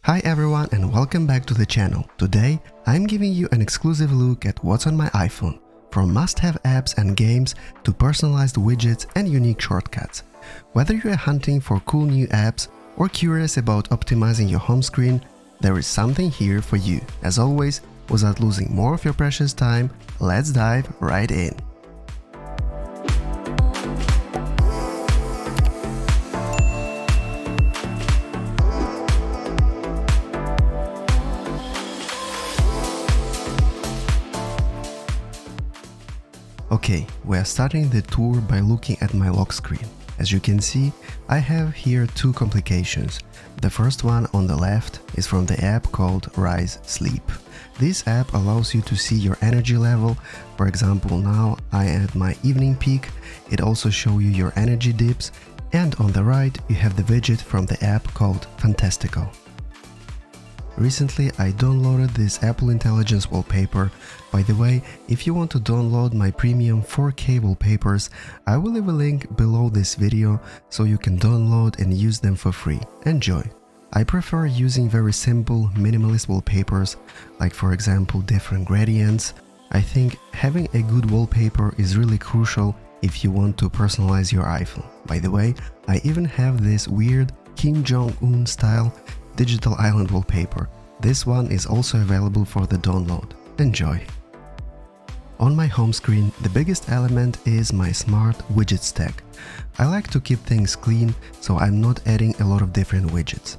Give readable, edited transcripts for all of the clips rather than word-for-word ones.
Hi everyone and welcome back to the channel. Today I'm giving you an exclusive look at what's on my iPhone, from must-have apps and games to personalized widgets and unique shortcuts. Whether you're hunting for cool new apps or curious about optimizing your home screen, there is something here for you. As always, without losing more of your precious time, let's dive right in. Okay, we are starting the tour by looking at my lock screen. As you can see, I have here two complications. The first one on the left is from the app called Rise Sleep. This app allows you to see your energy level. For example, now I am at my evening peak. It also shows you your energy dips. And on the right, you have the widget from the app called Fantastical. Recently, I downloaded this Apple Intelligence wallpaper. By the way, if you want to download my premium 4K wallpapers, I will leave a link below this video so you can download and use them for free. Enjoy! I prefer using very simple, minimalist wallpapers, like for example different gradients. I think having a good wallpaper is really crucial if you want to personalize your iPhone. By the way, I even have this weird Kim Jong-un style digital island wallpaper. This one is also available for the download. Enjoy! On my home screen, the biggest element is my smart widget stack. I like to keep things clean, so I'm not adding a lot of different widgets.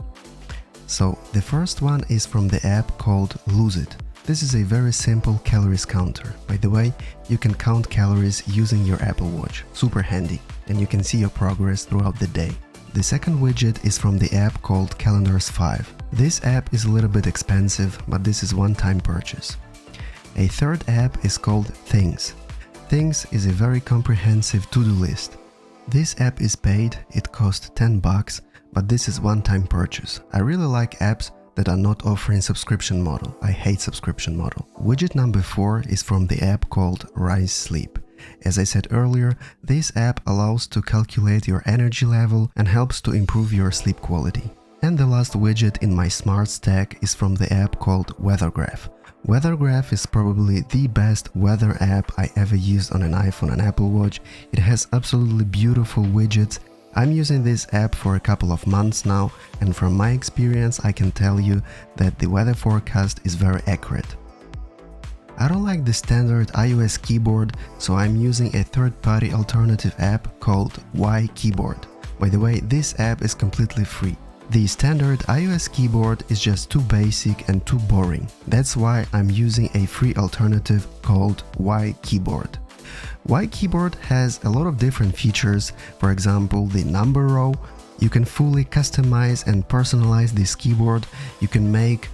So the first one is from the app called Lose It. This is a very simple calories counter. By the way, you can count calories using your Apple Watch. Super handy, and you can see your progress throughout the day. The second widget is from the app called Calendars 5. This app is a little bit expensive, but this is one-time purchase. A third app is called Things. Things is a very comprehensive to-do list. This app is paid, it costs $10, but this is one-time purchase. I really like apps that are not offering subscription model. I hate subscription model. Widget number 4 is from the app called Rise Sleep. As I said earlier, this app allows to calculate your energy level and helps to improve your sleep quality. And the last widget in my smart stack is from the app called WeatherGraph. WeatherGraph is probably the best weather app I ever used on an iPhone and Apple Watch. It has absolutely beautiful widgets. I'm using this app for a couple of months now, and from my experience I can tell you that the weather forecast is very accurate. I don't like the standard iOS keyboard, so I'm using a third-party alternative app called Keyboard. By the way, this app is completely free. The standard iOS keyboard is just too basic and too boring. That's why I'm using a free alternative called Keyboard. Keyboard has a lot of different features. For example, the number row. You can fully customize and personalize this keyboard. You can make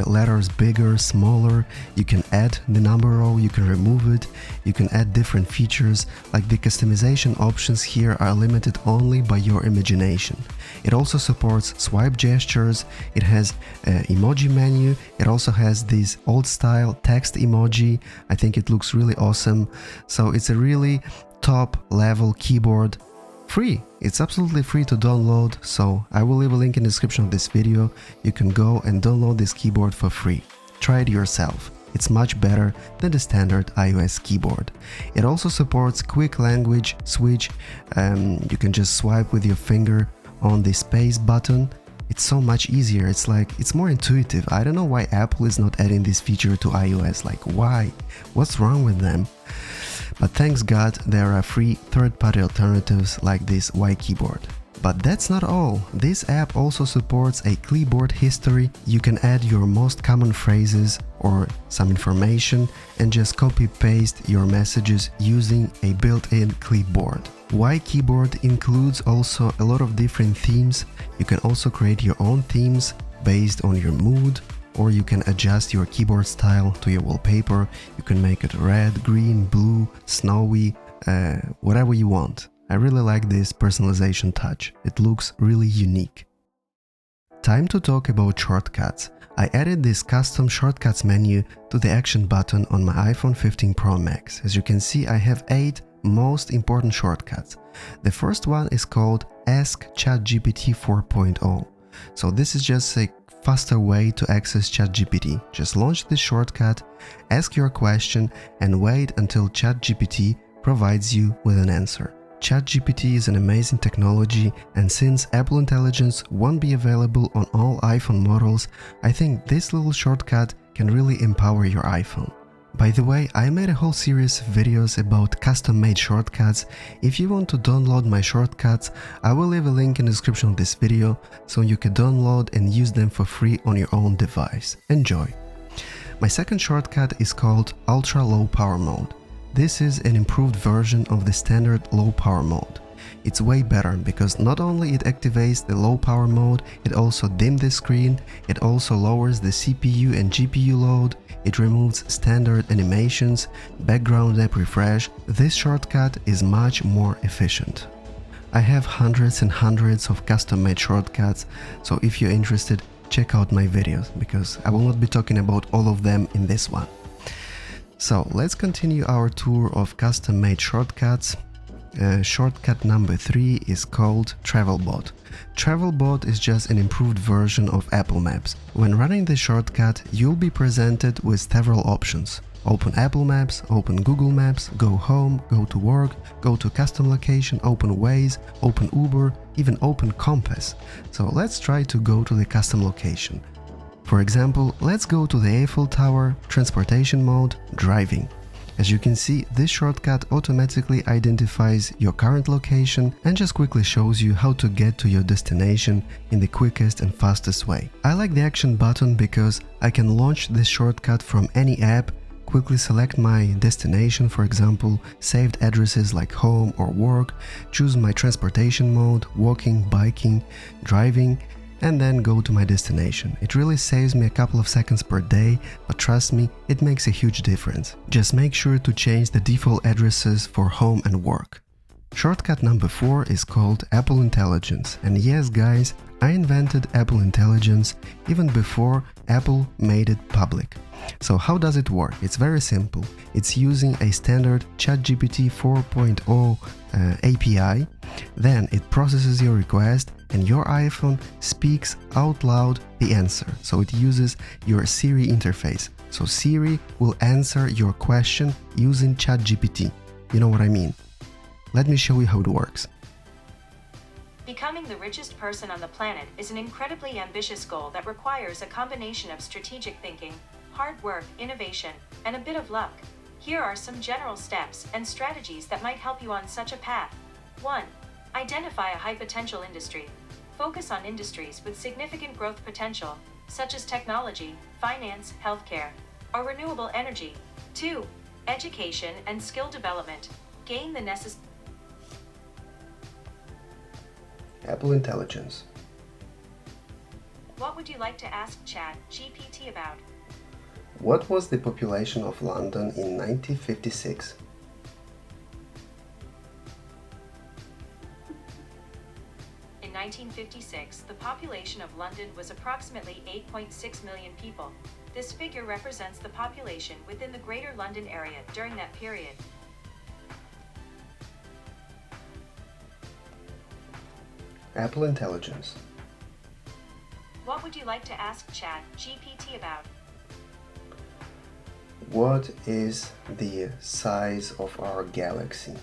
letters bigger, smaller, you can add the number row, you can remove it, you can add different features, like the customization options here are limited only by your imagination. It also supports swipe gestures, it has an emoji menu, it also has this old style text emoji. I think it looks really awesome. So it's a really top level keyboard. Free. It's absolutely free to download, so I will leave a link in the description of this video. You can go and download this keyboard for free. Try it yourself. It's much better than the standard iOS keyboard. It also supports quick language switch. You can just swipe with your finger on the space button. It's so much easier. It's more intuitive. I don't know why Apple is not adding this feature to iOS. Like, why? What's wrong with them? But thanks God there are free third-party alternatives like this Keyboard. But that's not all. This app also supports a clipboard history. You can add your most common phrases or some information and just copy-paste your messages using a built-in clipboard. Keyboard includes also a lot of different themes. You can also create your own themes based on your mood, or you can adjust your keyboard style to your wallpaper. You can make it red, green, blue, snowy, whatever you want. I really like this personalization touch. It looks really unique. Time to talk about shortcuts. I added this custom shortcuts menu to the action button on my iPhone 15 Pro Max. As you can see, I have 8 most important shortcuts. The first one is called Ask ChatGPT 4.0. So this is just a faster way to access ChatGPT. Just launch this shortcut, ask your question, and wait until ChatGPT provides you with an answer. ChatGPT is an amazing technology, and since Apple Intelligence won't be available on all iPhone models, I think this little shortcut can really empower your iPhone. By the way, I made a whole series of videos about custom-made shortcuts. If you want to download my shortcuts, I will leave a link in the description of this video so you can download and use them for free on your own device. Enjoy! My second shortcut is called Ultra Low Power Mode. This is an improved version of the standard low power mode. It's way better because not only it activates the low power mode, it also dims the screen, it also lowers the CPU and GPU load, it removes standard animations, background app refresh. This shortcut is much more efficient. I have hundreds and hundreds of custom-made shortcuts, so if you're interested, check out my videos because I will not be talking about all of them in this one. So let's continue our tour of custom-made shortcuts. Shortcut number 3 is called TravelBot. TravelBot is just an improved version of Apple Maps. When running the shortcut, you'll be presented with several options. Open Apple Maps, open Google Maps, go home, go to work, go to custom location, open Waze, open Uber, even open Compass. So let's try to go to the custom location. For example, let's go to the Eiffel Tower, transportation mode, driving. As you can see, this shortcut automatically identifies your current location and just quickly shows you how to get to your destination in the quickest and fastest way. I like the action button because I can launch this shortcut from any app, quickly select my destination, for example, saved addresses like home or work, choose my transportation mode, walking, biking, driving, and then go to my destination. It really saves me a couple of seconds per day, but trust me, it makes a huge difference. Just make sure to change the default addresses for home and work. Shortcut number 4 is called Apple Intelligence. And yes guys, I invented Apple Intelligence even before Apple made it public. So how does it work? It's very simple. It's using a standard ChatGPT 4.0 API. Then it processes your request and your iPhone speaks out loud the answer. So it uses your Siri interface. So Siri will answer your question using ChatGPT. You know what I mean? Let me show you how it works. Becoming the richest person on the planet is an incredibly ambitious goal that requires a combination of strategic thinking, hard work, innovation, and a bit of luck. Here are some general steps and strategies that might help you on such a path. 1. Identify a high potential industry. Focus on industries with significant growth potential, such as technology, finance, healthcare, or renewable energy. 2. Education and skill development. Gain the necessary Apple Intelligence. What would you like to ask ChatGPT about? What was the population of London in 1956? In 1956, the population of London was approximately 8.6 million people. This figure represents the population within the Greater London area during that period. Apple Intelligence. What would you like to ask ChatGPT about? What is the size of our galaxy?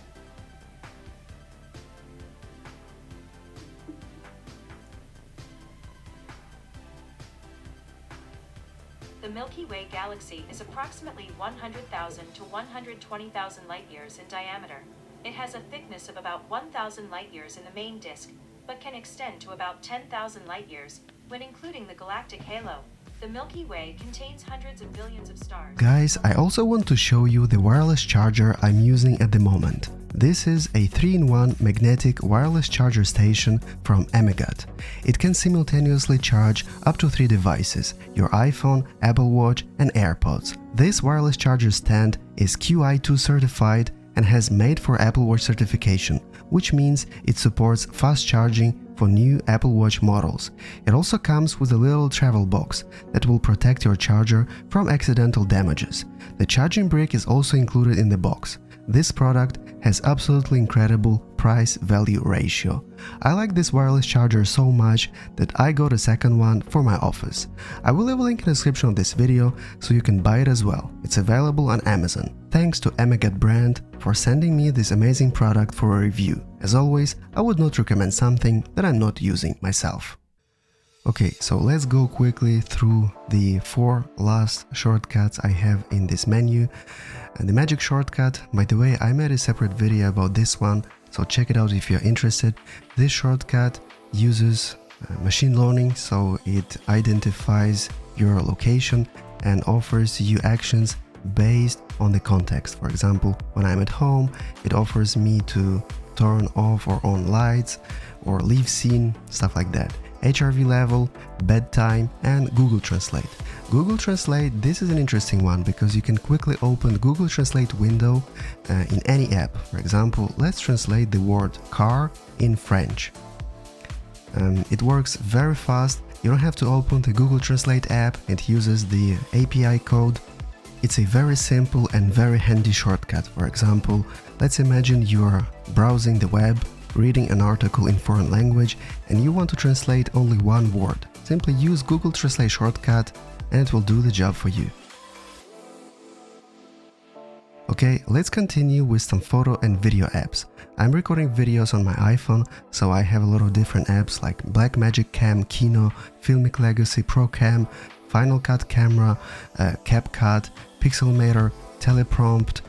The Milky Way galaxy is approximately 100,000 to 120,000 light-years in diameter. It has a thickness of about 1,000 light-years in the main disk, but can extend to about 10,000 light-years when including the galactic halo. The Milky Way contains hundreds of billions of stars. Guys, I also want to show you the wireless charger I'm using at the moment. This is a 3-in-1 magnetic wireless charger station from AMEGAT. It can simultaneously charge up to 3 devices: your iPhone, Apple Watch, and AirPods. This wireless charger stand is QI2 certified and has made for Apple Watch certification, which means it supports fast charging for new Apple Watch models. It also comes with a little travel box that will protect your charger from accidental damages. The charging brick is also included in the box. This product has absolutely incredible price-value ratio. I like this wireless charger so much that I got a second one for my office. I will leave a link in the description of this video so you can buy it as well. It's available on Amazon. Thanks to AMEGAT brand for sending me this amazing product for a review. As always, I would not recommend something that I'm not using myself. Okay, so let's go quickly through the 4 last shortcuts I have in this menu. And the magic shortcut, by the way, I made a separate video about this one, so check it out if you're interested. This shortcut uses machine learning, so it identifies your location and offers you actions based on the context. For example, when I'm at home, it offers me to turn off or on lights or leave scene, stuff like that. HRV level, bedtime, and Google Translate. Google Translate, this is an interesting one because you can quickly open Google Translate window in any app. For example, let's translate the word car in French. It works very fast. You don't have to open the Google Translate app. It uses the API code. It's a very simple and very handy shortcut. For example, let's imagine you're browsing the web, reading an article in foreign language, and you want to translate only one word. Simply use Google Translate shortcut and it will do the job for you. Okay, let's continue with some photo and video apps. I'm recording videos on my iPhone, so I have a lot of different apps like Blackmagic Cam, Kino, Filmic Legacy, ProCam, Final Cut Camera, CapCut, Pixelmator, Teleprompt,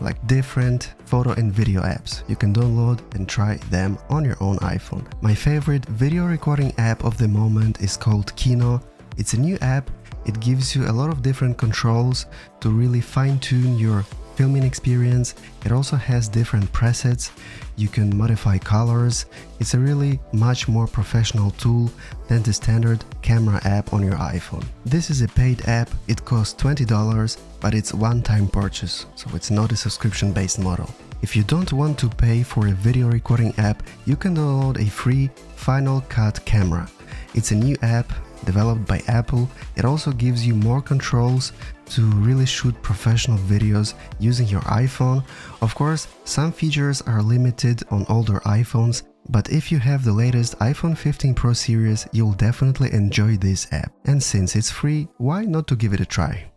like different photo and video apps. You can download and try them on your own iPhone. My favorite video recording app of the moment is called Kino. It's a new app. It gives you a lot of different controls to really fine-tune your filming experience. It also has different presets. You can modify colors. It's a really much more professional tool than the standard camera app on your iPhone. This is a paid app. It costs $20, but it's one-time purchase, so it's not a subscription-based model. If you don't want to pay for a video recording app, you can download a free Final Cut Camera. It's a new app developed by Apple. It also gives you more controls to really shoot professional videos using your iPhone. Of course, some features are limited on older iPhones, but if you have the latest iPhone 15 Pro series, you'll definitely enjoy this app. And since it's free, why not to give it a try?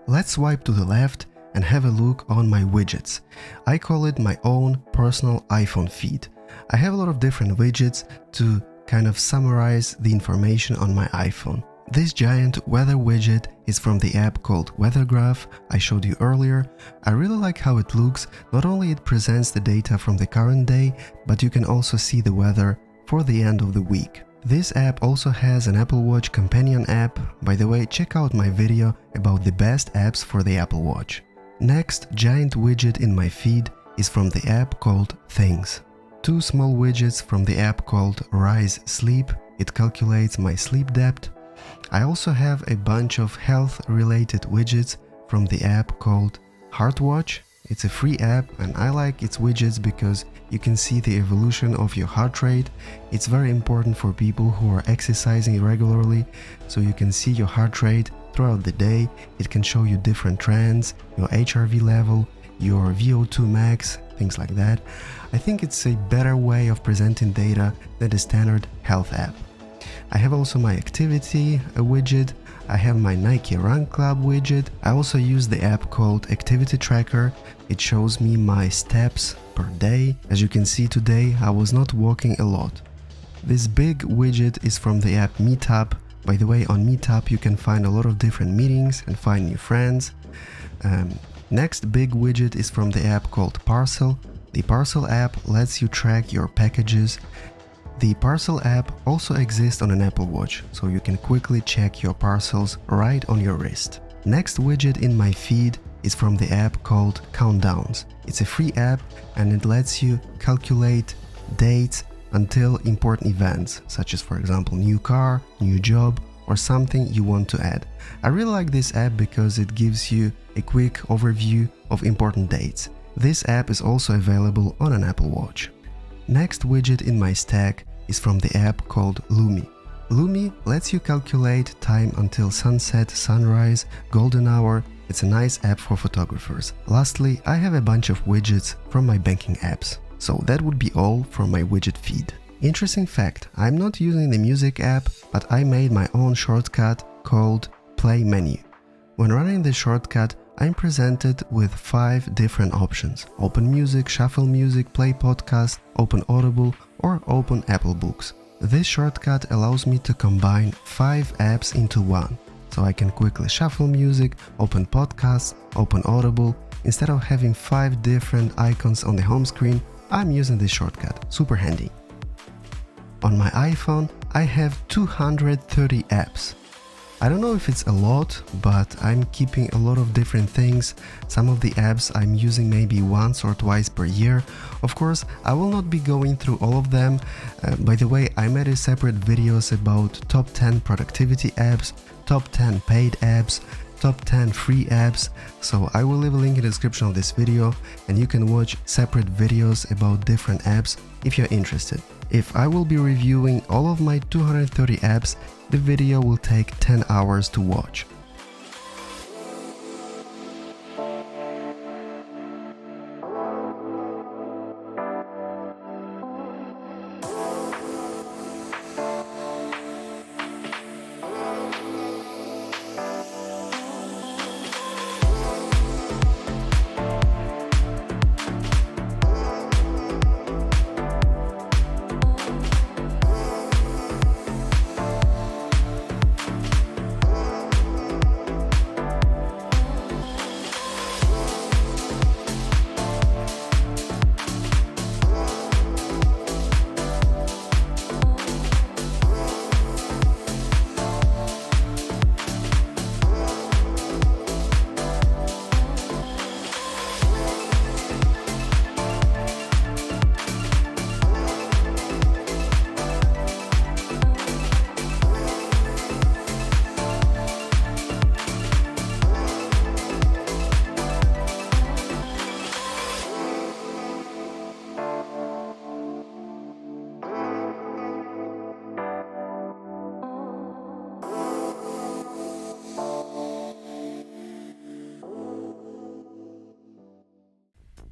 Let's swipe to the left and have a look on my widgets. I call it my own personal iPhone feed. I have a lot of different widgets to kind of summarize the information on my iPhone. This giant weather widget is from the app called Weather Graph I showed you earlier. I really like how it looks. Not only it presents the data from the current day, but you can also see the weather for the end of the week. This app also has an Apple Watch companion app. By the way, check out my video about the best apps for the Apple Watch. Next giant widget in my feed is from the app called Things. 2 small widgets from the app called Rise Sleep. It calculates my sleep depth. I also have a bunch of health-related widgets from the app called Heartwatch. It's a free app and I like its widgets because you can see the evolution of your heart rate. It's very important for people who are exercising regularly, so you can see your heart rate throughout the day. It can show you different trends, your HRV level, your VO2 max, things like that. I think it's a better way of presenting data than the standard health app. I have also my activity widget. I have my Nike Run Club widget. I also use the app called Activity Tracker. It shows me my steps per day. As you can see today, I was not walking a lot. This big widget is from the app Meetup. By the way, on Meetup you can find a lot of different meetings and find new friends. Next big widget is from the app called Parcel. The Parcel app lets you track your packages. The Parcel app also exists on an Apple Watch, so you can quickly check your parcels right on your wrist. Next widget in my feed is from the app called Countdowns. It's a free app and it lets you calculate dates until important events, such as for example new car, new job, or something you want to add. I really like this app because it gives you a quick overview of important dates. This app is also available on an Apple Watch. Next widget in my stack is from the app called Lumi. Lumi lets you calculate time until sunset, sunrise, golden hour, It's a nice app for photographers. Lastly, I have a bunch of widgets from my banking apps. So that would be all from my widget feed. Interesting fact, I'm not using the music app, but I made my own shortcut called Play Menu. When running the shortcut, I'm presented with 5 different options: Open Music, Shuffle Music, Play Podcast, Open Audible, or Open Apple Books. This shortcut allows me to combine 5 apps into one, so I can quickly shuffle music, open podcasts, open Audible. Instead of having 5 different icons on the home screen, I'm using this shortcut, super handy. On my iPhone, I have 230 apps. I don't know if it's a lot, but I'm keeping a lot of different things. Some of the apps I'm using maybe once or twice per year. Of course, I will not be going through all of them. By the way, I made a separate videos about top 10 productivity apps, top 10 paid apps, top 10 free apps, so I will leave a link in the description of this video and you can watch separate videos about different apps if you're interested. If I will be reviewing all of my 230 apps, the video will take 10 hours to watch.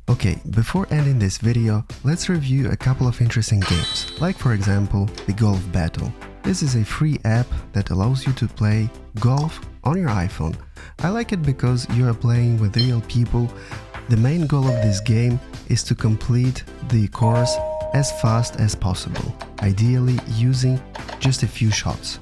Okay, before ending this video, let's review a couple of interesting games, like for example, the Golf Battle. This is a free app that allows you to play golf on your iPhone. I like it because you are playing with real people. The main goal of this game is to complete the course as fast as possible, ideally using just a few shots.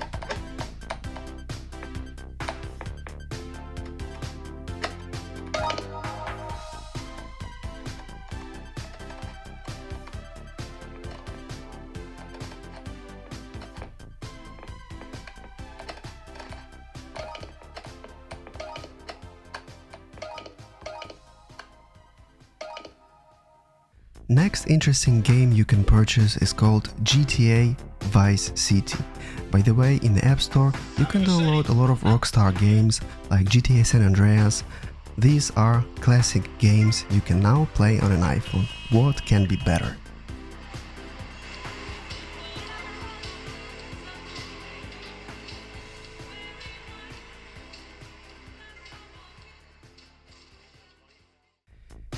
Next interesting game you can purchase is called GTA Vice City. By the way, in the App Store you can download a lot of Rockstar games like GTA San Andreas. These are classic games you can now play on an iPhone. What can be better?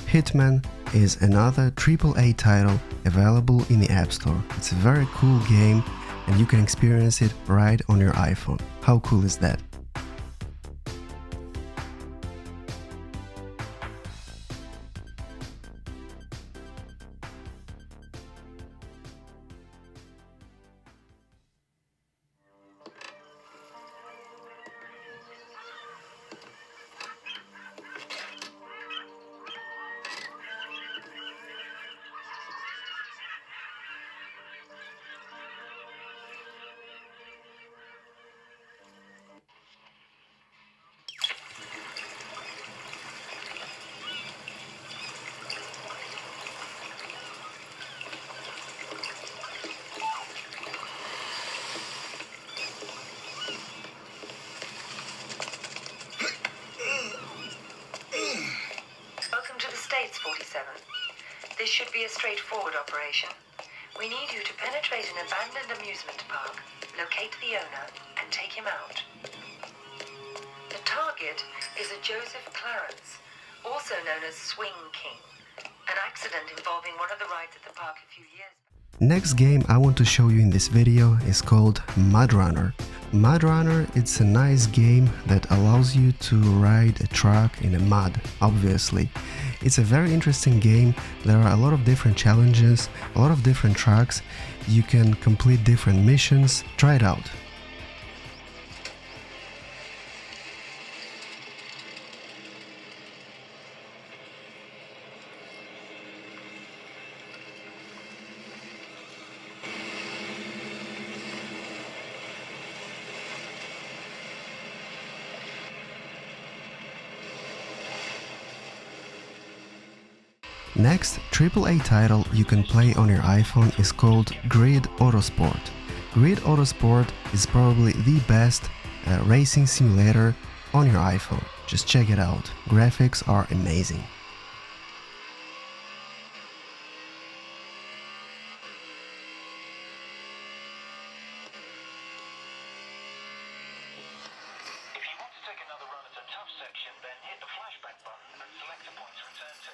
Hitman is another AAA title available in the App Store. It's a very cool game and you can experience it right on your iPhone. How cool is that? States 47. This should be a straightforward operation. We need you to penetrate an abandoned amusement park, locate the owner, and take him out. The target is a Joseph Clarence, also known as Swing King, an accident involving one of the rides at the park a few years back. Next game I want to show you in this video is called Mud Runner. Mud Runner, it's a nice game that allows you to ride a truck in the mud, obviously. It's a very interesting game. There are a lot of different challenges, a lot of different tracks. You can complete different missions. Try it out. Next, AAA title you can play on your iPhone is called Grid Autosport. Grid Autosport is probably the best racing simulator on your iPhone. Just check it out. Graphics are amazing. If you want to take another run at a tough section, then hit the flashback button and select a point to return to.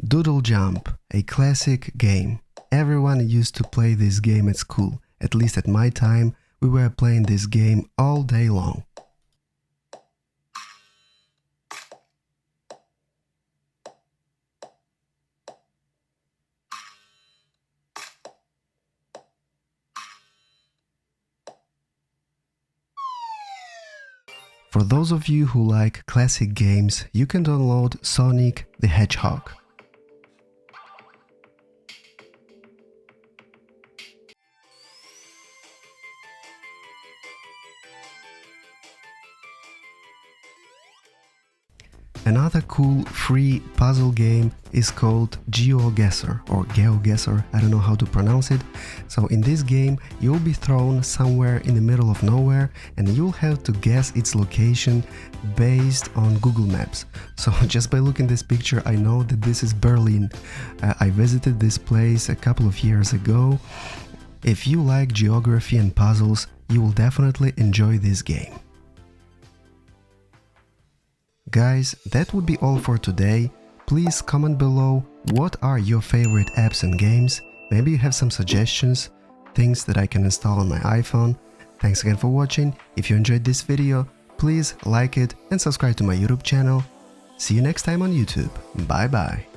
Doodle Jump, a classic game. Everyone used to play this game at school. At least at my time, we were playing this game all day long. For those of you who like classic games, you can download Sonic the Hedgehog. Another cool free puzzle game is called GeoGuessr or GeoGuessr, I don't know how to pronounce it. So in this game you'll be thrown somewhere in the middle of nowhere and you'll have to guess its location based on Google Maps. So just by looking at this picture I know that this is Berlin. I visited this place a couple of years ago. If you like geography and puzzles, you will definitely enjoy this game. Guys, that would be all for today. Please comment below what are your favorite apps and games. Maybe you have some suggestions, things that I can install on my iPhone. Thanks again for watching. If you enjoyed this video, please like it and subscribe to my YouTube channel. See you next time on YouTube. Bye bye.